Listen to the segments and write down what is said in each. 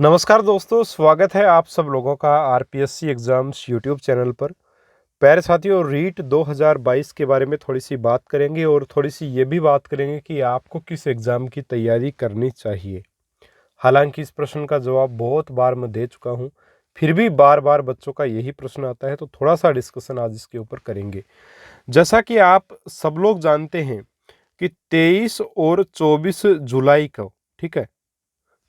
नमस्कार दोस्तों, स्वागत है आप सब लोगों का आरपीएससी एग्ज़ाम्स यूट्यूब चैनल पर। प्यारे साथियों, रीट 2022 के बारे में थोड़ी सी बात करेंगे और थोड़ी सी ये भी बात करेंगे कि आपको किस एग्ज़ाम की तैयारी करनी चाहिए। हालांकि इस प्रश्न का जवाब बहुत बार मैं दे चुका हूँ, फिर भी बार बार बच्चों का यही प्रश्न आता है, तो थोड़ा सा डिस्कशन आज इसके ऊपर करेंगे। जैसा कि आप सब लोग जानते हैं कि 23 और 24 जुलाई को, ठीक है,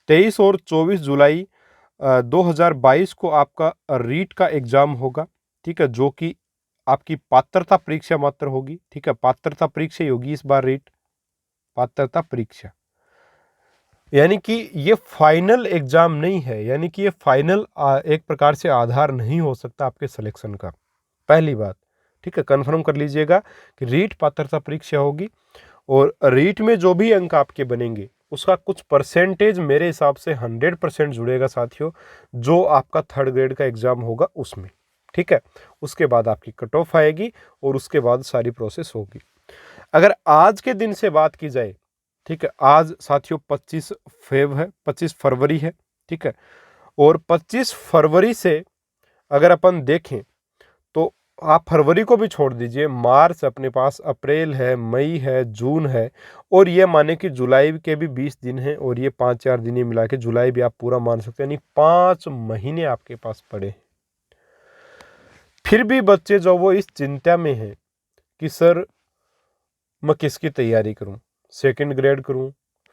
23 और 24 जुलाई 2022 को आपका रीट का एग्जाम होगा। ठीक है, जो कि आपकी पात्रता परीक्षा मात्र होगी। ठीक है, पात्रता परीक्षा ही होगी इस बार रीट, पात्रता परीक्षा। यानी कि ये फाइनल एग्जाम नहीं है, यानी कि ये फाइनल एक प्रकार से आधार नहीं हो सकता आपके सिलेक्शन का। पहली बात, ठीक है, कंफर्म कर लीजिएगा कि रीट पात्रता परीक्षा होगी और रीट में जो भी अंक आपके बनेंगे उसका कुछ परसेंटेज मेरे हिसाब से 100% जुड़ेगा साथियों, जो आपका थर्ड ग्रेड का एग्जाम होगा उसमें। ठीक है, उसके बाद आपकी कट ऑफ आएगी और उसके बाद सारी प्रोसेस होगी। अगर आज के दिन से बात की जाए, ठीक है, आज साथियों 25 फरवरी है। ठीक है, और 25 फरवरी से अगर अपन देखें तो आप फरवरी को भी छोड़ दीजिए, मार्च अपने पास, अप्रैल है, मई है, जून है, और ये माने कि जुलाई के भी 20 दिन हैं, और ये 5-4 दिन ही मिला के जुलाई भी आप पूरा मान सकते हैं, यानी 5 महीने आपके पास पड़े हैं। फिर भी बच्चे जो वो इस चिंता में हैं कि सर मैं किसकी तैयारी करूं, सेकंड ग्रेड करूं,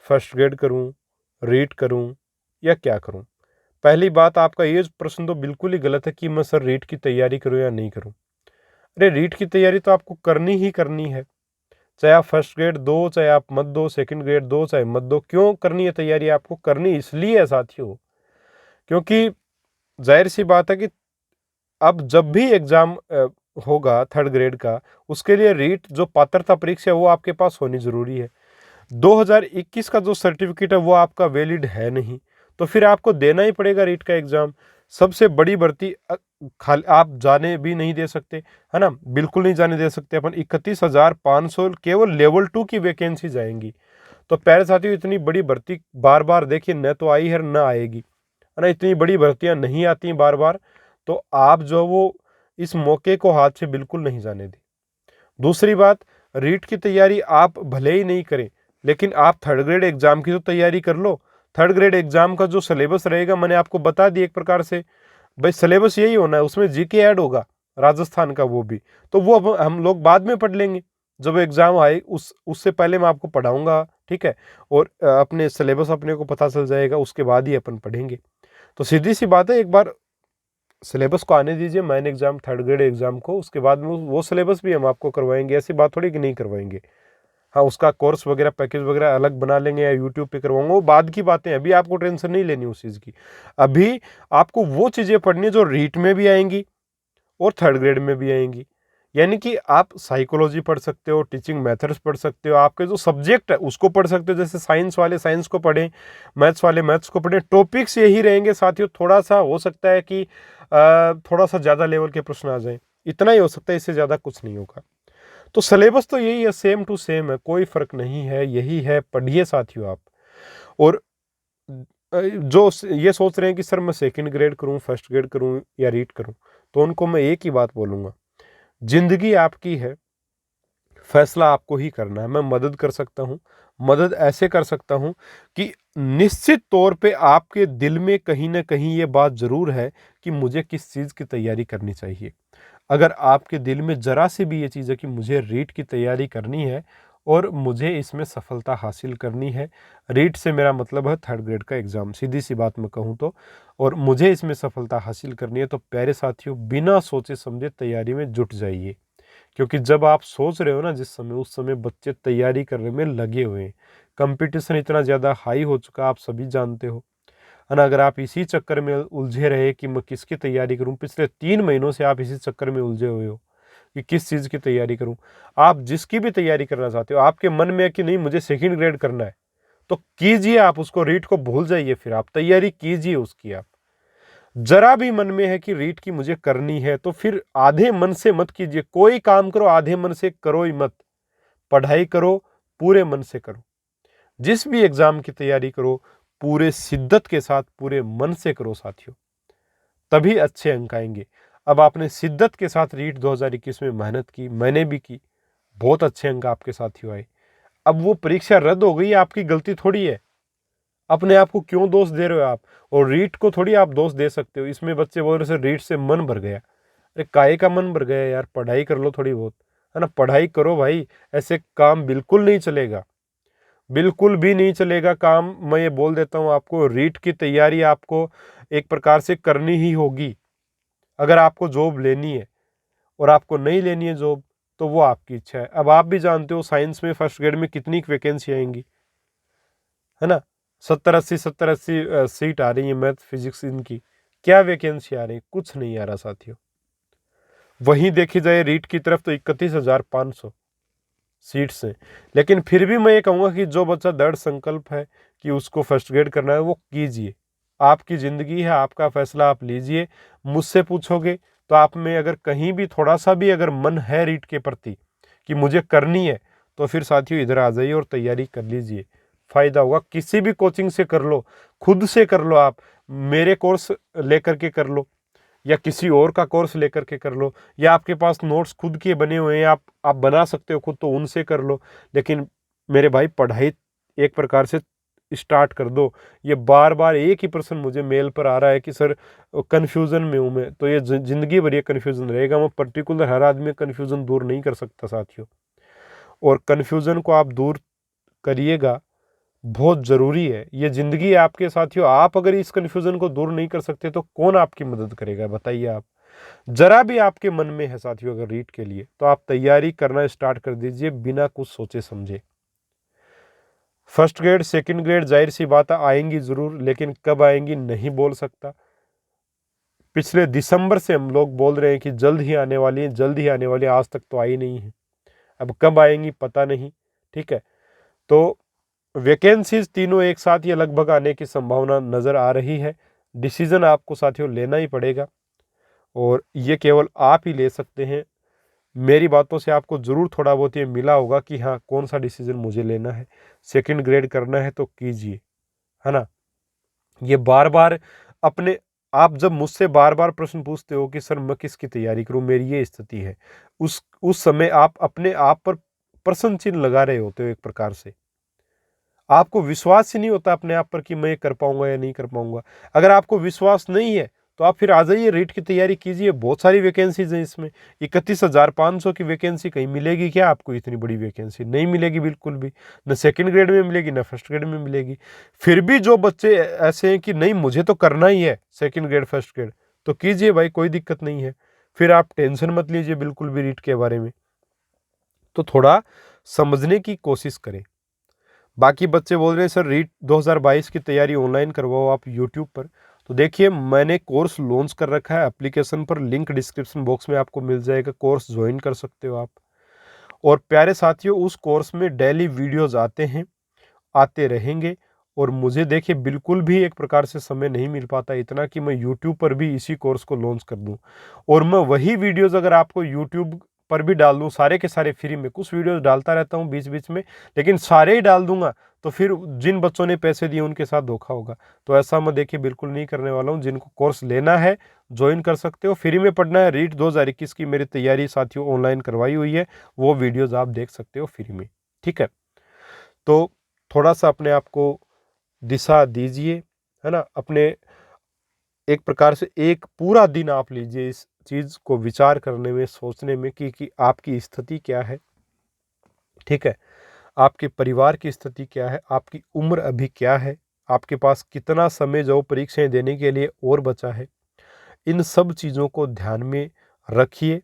फर्स्ट ग्रेड करूं, रीट करूं या क्या करूं। पहली बात, आपका ये प्रश्न तो बिल्कुल ही गलत है कि मैं सर रीट की तैयारी करूं या नहीं करूं। अरे रीट की तैयारी तो आपको करनी ही करनी है, चाहे आप फर्स्ट ग्रेड दो, चाहे आप मत दो, सेकंड ग्रेड दो, चाहे मत दो। क्यों करनी है तैयारी? आपको करनी इसलिए है साथियों, क्योंकि जाहिर सी बात है कि अब जब भी एग्जाम होगा थर्ड ग्रेड का, उसके लिए रीट जो पात्रता परीक्षा है वो आपके पास होनी जरूरी है। 2021 का जो सर्टिफिकेट है वो आपका वैलिड है नहीं, तो फिर आपको देना ही पड़ेगा रीट का एग्जाम। सबसे बड़ी भर्ती खाली आप जाने भी नहीं दे सकते, है ना, बिल्कुल नहीं जाने दे सकते अपन। 31,500 केवल लेवल 2 की वैकेंसी जाएंगी। तो प्यारे साथियों, इतनी बड़ी भर्ती बार बार देखिए न तो आई है न आएगी, है ना, इतनी बड़ी भर्तियां नहीं आती बार बार। तो आप जो वो इस मौके को हाथ से बिल्कुल नहीं जाने दें। दूसरी बात, रीट की तैयारी आप भले ही नहीं करें, लेकिन आप थर्ड ग्रेड एग्जाम की तो तैयारी कर लो। थर्ड ग्रेड एग्जाम का जो सिलेबस रहेगा मैंने आपको बता दिया एक प्रकार से, भाई सिलेबस यही होना है, उसमें जीके ऐड होगा राजस्थान का, वो भी तो वो अब हम लोग बाद में पढ़ लेंगे जब एग्जाम आए, उससे पहले मैं आपको पढ़ाऊंगा। ठीक है, और अपने सिलेबस अपने को पता चल जाएगा, उसके बाद ही अपन पढ़ेंगे। तो सीधी सी बात है, एक बार सिलेबस को आने दीजिए main exam third grade exam को, उसके बाद में वो सिलेबस भी हम आपको करवाएंगे। ऐसी बात थोड़ी कि नहीं करवाएंगे। हाँ, उसका कोर्स वगैरह पैकेज वगैरह अलग बना लेंगे या यूट्यूब पे करवाऊंगा, वो बाद की बातें। अभी आपको टेंशन नहीं लेनी उस चीज़ की। अभी आपको वो चीज़ें पढ़नी है जो रीट में भी आएंगी और थर्ड ग्रेड में भी आएंगी। यानी कि आप साइकोलॉजी पढ़ सकते हो, टीचिंग मेथड्स पढ़ सकते हो, आपके जो सब्जेक्ट है उसको पढ़ सकते हो। जैसे साइंस वाले साइंस को पढ़ें, मैथ्स वाले मैथ्स को पढ़ें। टॉपिक्स यही रहेंगे साथियों। थोड़ा सा हो सकता है कि थोड़ा सा ज़्यादा लेवल के प्रश्न आ जाएं, इतना ही हो सकता है, इससे ज़्यादा कुछ नहीं होगा। तो सिलेबस तो यही है, सेम टू सेम है, कोई फर्क नहीं है, यही है। पढ़िए साथियों आप। और जो ये सोच रहे हैं कि सर मैं सेकंड ग्रेड करूं, फर्स्ट ग्रेड करूं या रीट करूं, तो उनको मैं एक ही बात बोलूंगा, जिंदगी आपकी है, फैसला आपको ही करना है। मैं मदद कर सकता हूं, मदद ऐसे कर सकता हूं कि निश्चित तौर पे आपके दिल में कहीं ना कहीं ये बात जरूर है कि मुझे किस चीज़ की तैयारी करनी चाहिए। अगर आपके दिल में जरा सी भी ये चीज़ है कि मुझे रीट की तैयारी करनी है और मुझे इसमें सफलता हासिल करनी है, रीट से मेरा मतलब है थर्ड ग्रेड का एग्ज़ाम, सीधी सी बात मैं कहूँ तो, और मुझे इसमें सफलता हासिल करनी है, तो प्यारे साथियों बिना सोचे समझे तैयारी में जुट जाइए। क्योंकि जब आप सोच रहे हो ना जिस समय, उस समय बच्चे तैयारी करने में लगे हुए हैं। कंपटीशन इतना ज़्यादा हाई हो चुका, आप सभी जानते हो, है ना। अगर आप इसी चक्कर में उलझे रहे कि मैं किसकी तैयारी करूं, पिछले 3 महीनों से आप इसी चक्कर में उलझे हुए हो कि किस चीज़ की तैयारी करूं। आप जिसकी भी तैयारी करना चाहते हो, आपके मन में है कि नहीं मुझे सेकंड ग्रेड करना है, तो कीजिए आप उसको, रीट को भूल जाइए, फिर आप तैयारी कीजिए उसकी। आप जरा भी मन में है कि रीट की मुझे करनी है, तो फिर आधे मन से मत कीजिए। कोई काम करो आधे मन से करो ही मत, पढ़ाई करो पूरे मन से करो। जिस भी एग्जाम की तैयारी करो पूरे शिद्दत के साथ पूरे मन से करो साथियों, तभी अच्छे अंक आएंगे। अब आपने शिद्दत के साथ रीट 2021 में मेहनत की, मैंने भी की, बहुत अच्छे अंक आपके साथियों आए। अब वो परीक्षा रद्द हो गई, आपकी गलती थोड़ी है। अपने आप को क्यों दोष दे रहे हो आप? और रीट को थोड़ी आप दोष दे सकते हो। इसमें बच्चे बोल रहे सर रीट से मन भर गया। अरे काहे का मन भर गया यार, पढ़ाई कर लो थोड़ी बहुत, है ना, पढ़ाई करो भाई। ऐसे काम बिल्कुल नहीं चलेगा, बिल्कुल भी नहीं चलेगा काम। मैं ये बोल देता हूँ आपको, रीट की तैयारी आपको एक प्रकार से करनी ही होगी। अगर आपको जॉब लेनी है, और आपको नहीं लेनी है जॉब तो वो आपकी इच्छा है। अब आप भी जानते हो साइंस में फर्स्ट ग्रेड में कितनी वैकेंसी आएंगी, है ना, 70-80 सीट आ रही है मैथ फिजिक्स इनकी। क्या वैकेंसी आ रही है? कुछ नहीं आ रहा साथियों। वहीं देखी जाए रीट की तरफ तो 31,500 सीट्स हैं। लेकिन फिर भी मैं ये कहूँगा कि जो बच्चा दृढ़ संकल्प है कि उसको फर्स्ट ग्रेड करना है वो कीजिए। आपकी ज़िंदगी है, आपका फैसला आप लीजिए। मुझसे पूछोगे तो आप में अगर कहीं भी थोड़ा सा भी अगर मन है रीट के प्रति कि मुझे करनी है, तो फिर साथियों इधर आ जाइए और तैयारी कर लीजिए। फ़ायदा होगा। किसी भी कोचिंग से कर लो, खुद से कर लो, आप मेरे कोर्स लेकर के कर लो, या किसी और का कोर्स लेकर के कर लो, या आपके पास नोट्स खुद के बने हुए हैं, आप बना सकते हो खुद, तो उनसे कर लो। लेकिन मेरे भाई पढ़ाई एक प्रकार से स्टार्ट कर दो। ये बार बार एक ही प्रश्न मुझे मेल पर आ रहा है कि सर कन्फ्यूज़न में हूँ मैं, तो ये ज़िंदगी भर ये कन्फ्यूज़न रहेगा। मैं पर्टिकुलर हर आदमी कन्फ्यूज़न दूर नहीं कर सकता साथियों, और कन्फ्यूज़न को आप दूर करिएगा, बहुत ज़रूरी है। ये ज़िंदगी है आपके साथियों। आप अगर इस कन्फ्यूज़न को दूर नहीं कर सकते तो कौन आपकी मदद करेगा बताइए आप। ज़रा भी आपके मन में है साथियों अगर रीट के लिए, तो आप तैयारी करना स्टार्ट कर दीजिए बिना कुछ सोचे समझे। फर्स्ट ग्रेड सेकंड ग्रेड जाहिर सी बात है आएंगी ज़रूर, लेकिन कब आएंगी नहीं बोल सकता। पिछले दिसंबर से हम लोग बोल रहे हैं कि जल्द ही आने वाली है, जल्द ही आने वाली है, आज तक तो आई नहीं है। अब कब आएंगी पता नहीं। ठीक है, तो वैकेंसीज तीनों एक साथ या लगभग आने की संभावना नज़र आ रही है। डिसीजन आपको साथियों लेना ही पड़ेगा, और ये केवल आप ही ले सकते हैं। मेरी बातों से आपको ज़रूर थोड़ा बहुत ये मिला होगा कि हाँ कौन सा डिसीजन मुझे लेना है। सेकंड ग्रेड करना है तो कीजिए, है ना। ये बार बार अपने, आप जब मुझसे बार बार प्रश्न पूछते हो कि सर मैं किसकी तैयारी करूं, मेरी ये स्थिति है, उस समय आप अपने आप पर प्रश्न चिन्ह लगा रहे होते हो एक प्रकार से। आपको विश्वास ही नहीं होता अपने आप पर कि मैं ये कर पाऊंगा या नहीं कर पाऊंगा। अगर आपको विश्वास नहीं है तो आप फिर आ जाइए, रीट की तैयारी कीजिए। बहुत सारी वैकेंसीज हैं इसमें। 31,500 की वैकेंसी, कहीं मिलेगी क्या आपको इतनी बड़ी वैकेंसी? नहीं मिलेगी बिल्कुल भी। न सेकंड ग्रेड में मिलेगी, न फर्स्ट ग्रेड में मिलेगी। फिर भी जो बच्चे ऐसे हैं कि नहीं मुझे तो करना ही है सेकेंड ग्रेड फर्स्ट ग्रेड, तो कीजिए भाई, कोई दिक्कत नहीं है। फिर आप टेंशन मत लीजिए बिल्कुल भी रीट के बारे में। तो थोड़ा समझने की कोशिश करें। बाकी बच्चे बोल रहे हैं सर रीट 2022 की तैयारी ऑनलाइन करवाओ आप यूट्यूब पर। तो देखिए मैंने कोर्स लॉन्च कर रखा है एप्लीकेशन पर, लिंक डिस्क्रिप्शन बॉक्स में आपको मिल जाएगा, कोर्स ज्वाइन कर सकते हो आप। और प्यारे साथियों उस कोर्स में डेली वीडियोस आते हैं, आते रहेंगे। और मुझे देखिए बिल्कुल भी एक प्रकार से समय नहीं मिल पाता इतना कि मैं यूट्यूब पर भी इसी कोर्स को लॉन्च कर दूं। और मैं वही वीडियोस अगर आपको यूट्यूब पर भी डाल दूं, सारे के सारे फ्री में, कुछ वीडियोस डालता रहता हूं बीच बीच में, लेकिन सारे ही डाल दूंगा तो फिर जिन बच्चों ने पैसे दिए उनके साथ धोखा होगा। तो ऐसा मैं देखिए बिल्कुल नहीं करने वाला हूँ। जिनको कोर्स लेना है ज्वाइन कर सकते हो, फ्री में पढ़ना है। रीट 2021 की मेरी तैयारी साथियों ऑनलाइन करवाई हुई है, वो वीडियोज़ आप देख सकते हो फ्री में। ठीक है, तो थोड़ा सा अपने आप को दिशा दीजिए, है ना। अपने एक प्रकार से एक पूरा दिन आप लीजिए इस चीज़ को विचार करने में, सोचने में कि आपकी स्थिति क्या है। ठीक है, आपके परिवार की स्थिति क्या है, आपकी उम्र अभी क्या है, आपके पास कितना समय जो परीक्षाएं देने के लिए और बचा है। इन सब चीज़ों को ध्यान में रखिए।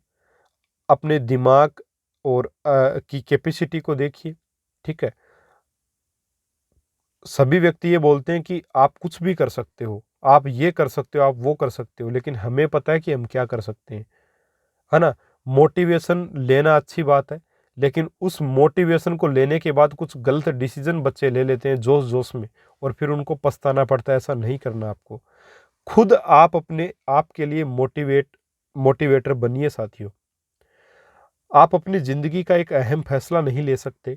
अपने दिमाग और की कैपेसिटी को देखिए। ठीक है, सभी व्यक्ति ये बोलते हैं कि आप कुछ भी कर सकते हो, आप ये कर सकते हो, आप वो कर सकते हो, लेकिन हमें पता है कि हम क्या कर सकते हैं, है ना। मोटिवेशन लेना अच्छी बात है, लेकिन उस मोटिवेशन को लेने के बाद कुछ गलत डिसीजन बच्चे ले लेते हैं जोश जोश में, और फिर उनको पछताना पड़ता है। ऐसा नहीं करना आपको। खुद आप अपने आप के लिए मोटिवेटर बनिए साथियों। आप अपनी ज़िंदगी का एक अहम फैसला नहीं ले सकते,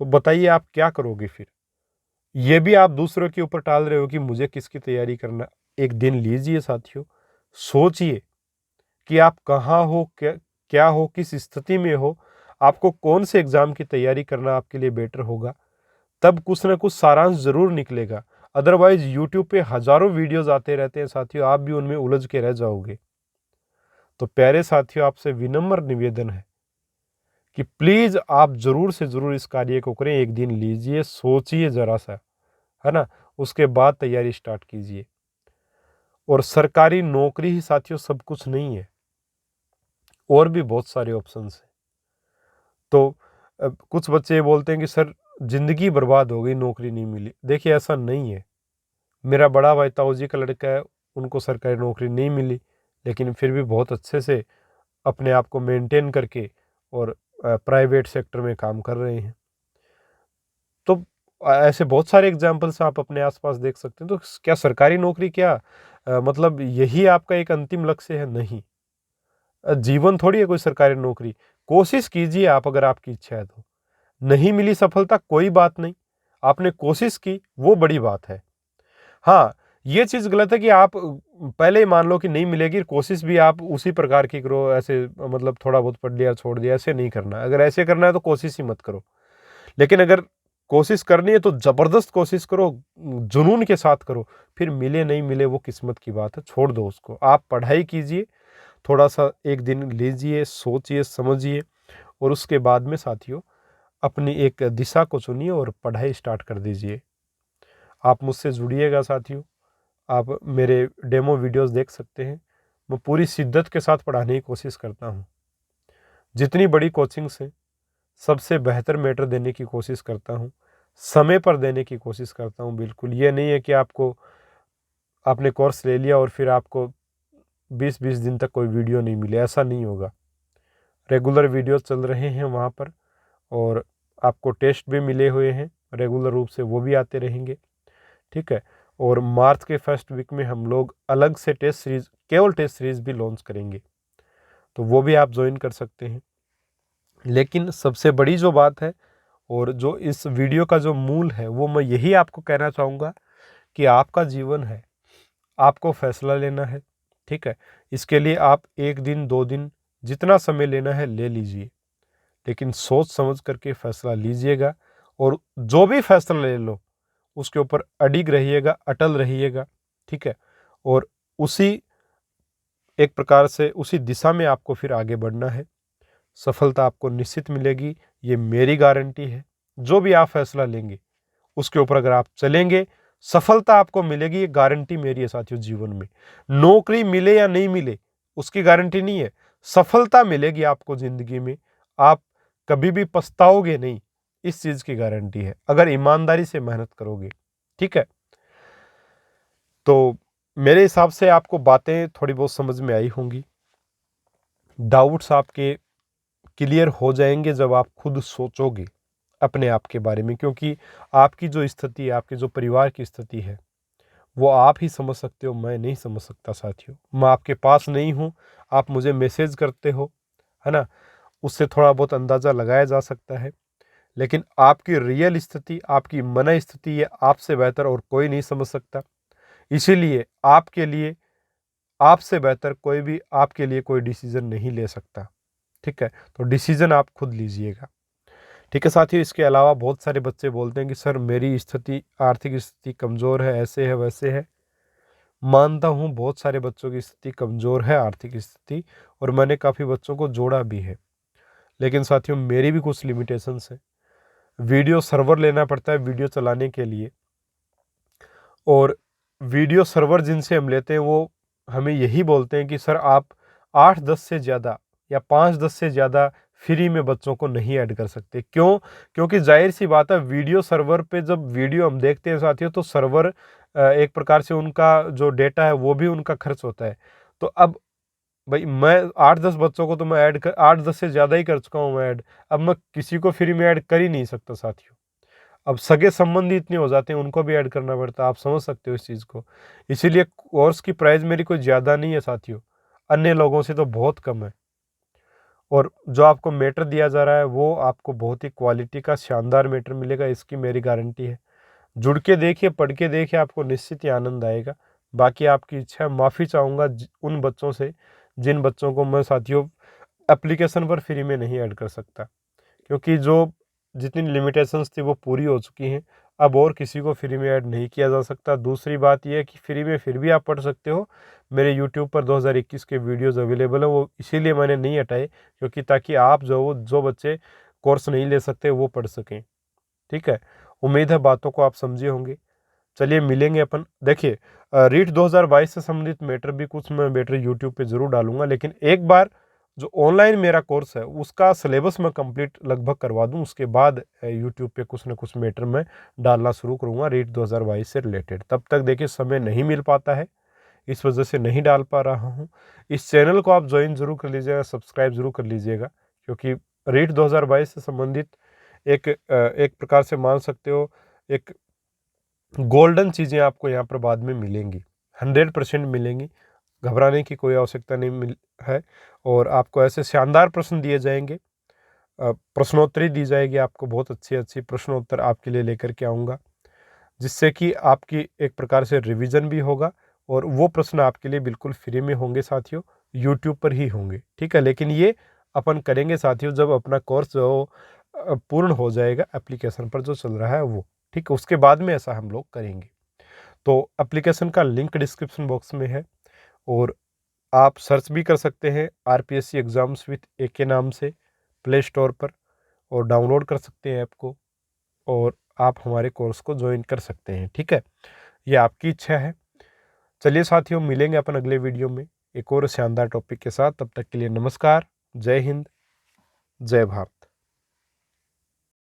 तो बताइए आप क्या करोगे फिर? ये भी आप दूसरों के ऊपर टाल रहे हो कि मुझे किसकी तैयारी करना। एक दिन लीजिए साथियों, सोचिए कि आप कहाँ हो, क्या क्या हो, किस स्थिति में हो, आपको कौन से एग्ज़ाम की तैयारी करना आपके लिए बेटर होगा। तब कुछ ना कुछ सारांश ज़रूर निकलेगा। अदरवाइज़ यूट्यूब पे हज़ारों वीडियोज़ आते रहते हैं साथियों, आप भी उनमें उलझ के रह जाओगे। तो प्यारे साथियों, आपसे विनम्र निवेदन है कि प्लीज़ आप ज़रूर से ज़रूर इस कार्य को करें। एक दिन लीजिए, सोचिए ज़रा-सा, है ना? उसके बाद तैयारी स्टार्ट कीजिए। और सरकारी नौकरी ही साथियों सब कुछ नहीं है, और भी बहुत सारे ऑप्शंस हैं। तो कुछ बच्चे ये बोलते हैं कि सर ज़िंदगी बर्बाद हो गई, नौकरी नहीं मिली। देखिए ऐसा नहीं है। मेरा बड़ा भाई ताऊ जी का लड़का है, उनको सरकारी नौकरी नहीं मिली, लेकिन फिर भी बहुत अच्छे से अपने आप को मेंटेन करके और प्राइवेट सेक्टर में काम कर रहे हैं। तो ऐसे बहुत सारे एग्जाम्पल्स आप अपने आसपास देख सकते हैं। तो क्या सरकारी नौकरी क्या मतलब यही आपका एक अंतिम लक्ष्य है? नहीं। जीवन थोड़ी है कोई सरकारी नौकरी। कोशिश कीजिए आप, अगर आपकी इच्छा है तो। नहीं मिली सफलता कोई बात नहीं, आपने कोशिश की वो बड़ी बात है। हाँ, ये चीज़ गलत है कि आप पहले ही मान लो कि नहीं मिलेगी, कोशिश भी आप उसी प्रकार की करो, ऐसे मतलब थोड़ा बहुत पढ़ लिया छोड़ दिया, ऐसे नहीं करना। अगर ऐसे करना है तो कोशिश ही मत करो। लेकिन अगर कोशिश करनी है तो ज़बरदस्त कोशिश करो, जुनून के साथ करो। फिर मिले नहीं मिले वो किस्मत की बात है, छोड़ दो उसको। आप पढ़ाई कीजिए, थोड़ा-सा एक दिन लीजिए, सोचिए, समझिए और उसके बाद में साथियों अपनी एक दिशा को चुनिए और पढ़ाई स्टार्ट कर दीजिए। आप मुझसे जुड़िएगा साथियों, आप मेरे डेमो वीडियोस देख सकते हैं। मैं पूरी शिद्दत के साथ पढ़ाने की कोशिश करता हूँ। जितनी बड़ी कोचिंग्स हैं, सबसे बेहतर मैटर देने की कोशिश करता हूँ। समय पर देने की कोशिश करता हूँ बिल्कुल। ये नहीं है कि आपने कोर्स ले लिया और फिर आपको 20-20 दिन तक कोई वीडियो नहीं मिले, ऐसा नहीं होगा। रेगुलर वीडियो चल रहे हैं वहाँ पर, और आपको टेस्ट भी मिले हुए हैं, रेगुलर रूप से वो भी आते रहेंगे। ठीक है? और मार्च के फर्स्ट वीक में हम लोग अलग से टेस्ट सीरीज़, केवल टेस्ट सीरीज़ भी लॉन्च करेंगे। तो वो भी आप जॉइन कर सकते हैं। लेकिन सबसे बड़ी जो बात है और जो इस वीडियो का जो मूल है, वो मैं यही आपको कहना चाहूँगा कि आपका जीवन है, आपको फैसला लेना है। ठीक है? इसके लिए आप 1 दिन, 2 दिन, जितना समय लेना है ले लीजिए। लेकिन सोच समझ करके फैसला लीजिएगा, और जो भी फैसला ले लो उसके ऊपर अडिग रहिएगा, अटल रहिएगा। ठीक है? और उसी एक प्रकार से उसी दिशा में आपको फिर आगे बढ़ना है। सफलता आपको निश्चित मिलेगी, ये मेरी गारंटी है। जो भी आप फैसला लेंगे उसके ऊपर अगर आप चलेंगे, सफलता आपको मिलेगी, ये गारंटी मेरी है साथियों जीवन में। नौकरी मिले या नहीं मिले उसकी गारंटी नहीं है, सफलता मिलेगी आपको ज़िंदगी में। आप कभी भी पछताओगे नहीं, इस चीज़ की गारंटी है, अगर ईमानदारी से मेहनत करोगे। ठीक है? तो मेरे हिसाब से आपको बातें थोड़ी बहुत समझ में आई होंगी। डाउट्स आपके क्लियर हो जाएँगे जब आप खुद सोचोगे अपने आप के बारे में, क्योंकि आपकी जो स्थिति है, आपके जो परिवार की स्थिति है, वो आप ही समझ सकते हो, मैं नहीं समझ सकता साथियों। मैं आपके पास नहीं हूँ, आप मुझे मैसेज करते हो, है ना? उससे थोड़ा बहुत अंदाज़ा लगाया जा सकता है। लेकिन आपकी रियल स्थिति, आपकी मन स्थिति, ये आपसे बेहतर और कोई नहीं समझ सकता। इसीलिए आपके लिए, आपसे बेहतर कोई भी आपके लिए कोई डिसीज़न नहीं ले सकता। ठीक है? तो डिसीज़न आप खुद लीजिएगा। ठीक है साथियों, इसके अलावा बहुत सारे बच्चे बोलते हैं कि सर मेरी स्थिति, आर्थिक स्थिति कमज़ोर है, ऐसे है, वैसे है। मानता हूँ बहुत सारे बच्चों की स्थिति कमज़ोर है, आर्थिक स्थिति, और मैंने काफ़ी बच्चों को जोड़ा भी है। लेकिन साथियों मेरी भी कुछ लिमिटेशंस हैं। वीडियो सर्वर लेना पड़ता है वीडियो चलाने के लिए, और वीडियो सर्वर जिनसे हम लेते हैं वो हमें यही बोलते हैं कि सर आप 8-10 से ज़्यादा या 5-10 से ज़्यादा फ्री में बच्चों को नहीं ऐड कर सकते। क्यों? क्योंकि ज़ाहिर सी बात है, वीडियो सर्वर पे जब वीडियो हम देखते हैं साथियों, तो सर्वर एक प्रकार से उनका जो डेटा है वो भी उनका खर्च होता है। तो अब भाई मैं 8-10 बच्चों को तो मैं ऐड कर, 8-10 से ज़्यादा ही कर चुका हूँ मैं ऐड। अब मैं किसी को फ्री में ऐड कर ही नहीं सकता साथियों। अब सगे संबंधी इतने हो जाते हैं, उनको भी ऐड करना पड़ता है, आप समझ सकते हो इस चीज़ को। इसीलिए कोर्स की प्राइस मेरी कोई ज़्यादा नहीं है साथियों, अन्य लोगों से तो बहुत कम है। और जो आपको मैटर दिया जा रहा है वो आपको बहुत ही क्वालिटी का शानदार मैटर मिलेगा, इसकी मेरी गारंटी है। जुड़ के देखिए, पढ़ के देखिए, आपको निश्चित ही आनंद आएगा। बाकी आपकी इच्छा है, माफ़ी चाहूँगा उन बच्चों से जिन बच्चों को मैं साथियों एप्लीकेशन पर फ्री में नहीं ऐड कर सकता, क्योंकि जो जितनी लिमिटेशंस थी वो पूरी हो चुकी हैं। अब और किसी को फ्री में ऐड नहीं किया जा सकता। दूसरी बात यह है कि फ्री में फिर भी आप पढ़ सकते हो। मेरे यूट्यूब पर 2021 के वीडियोज़ अवेलेबल हैं, वो इसीलिए मैंने नहीं हटाए, क्योंकि ताकि आप जो बच्चे कोर्स नहीं ले सकते वो पढ़ सकें। ठीक है, उम्मीद है बातों को आप समझे होंगे। चलिए मिलेंगे अपन। देखिए रीट 2022 से संबंधित मैटर भी कुछ मैं मैटर यूट्यूब पे ज़रूर डालूंगा, लेकिन एक बार जो ऑनलाइन मेरा कोर्स है उसका सिलेबस मैं कंप्लीट लगभग करवा दूं, उसके बाद यूट्यूब पे कुछ ना कुछ मैटर मैं डालना शुरू करूंगा रीट 2022 से रिलेटेड। तब तक देखिए समय नहीं मिल पाता है, इस वजह से नहीं डाल पा रहा हूँ। इस चैनल को आप ज्वाइन जरूर कर लीजिएगा, सब्सक्राइब जरूर कर लीजिएगा, क्योंकि रीट 2022 से संबंधित एक प्रकार से मान सकते हो एक गोल्डन चीज़ें आपको यहाँ पर बाद में मिलेंगी, 100% मिलेंगी। घबराने की कोई आवश्यकता नहीं मिल है। और आपको ऐसे शानदार प्रश्न दिए जाएंगे, प्रश्नोत्तरी दी जाएगी आपको, बहुत अच्छी अच्छी प्रश्नोत्तर आपके लिए लेकर के आऊँगा, जिससे कि आपकी एक प्रकार से रिवीजन भी होगा। और वो प्रश्न आपके लिए बिल्कुल फ्री में होंगे साथियों, यूट्यूब पर ही होंगे। ठीक है, लेकिन ये अपन करेंगे साथियों जब अपना कोर्स जो पूर्ण हो जाएगा एप्लीकेशन पर जो चल रहा है वो। ठीक है, उसके बाद में ऐसा हम लोग करेंगे। तो एप्लीकेशन का लिंक डिस्क्रिप्शन बॉक्स में है, और आप सर्च भी कर सकते हैं आरपीएससी एग्ज़ाम्स विथ ए के नाम से प्ले स्टोर पर, और डाउनलोड कर सकते हैं ऐप को, और आप हमारे कोर्स को ज्वाइन कर सकते हैं। ठीक है, ये आपकी इच्छा है। चलिए साथियों, मिलेंगे अपन अगले वीडियो में एक और शानदार टॉपिक के साथ। तब तक के लिए नमस्कार, जय हिंद, जय भारत।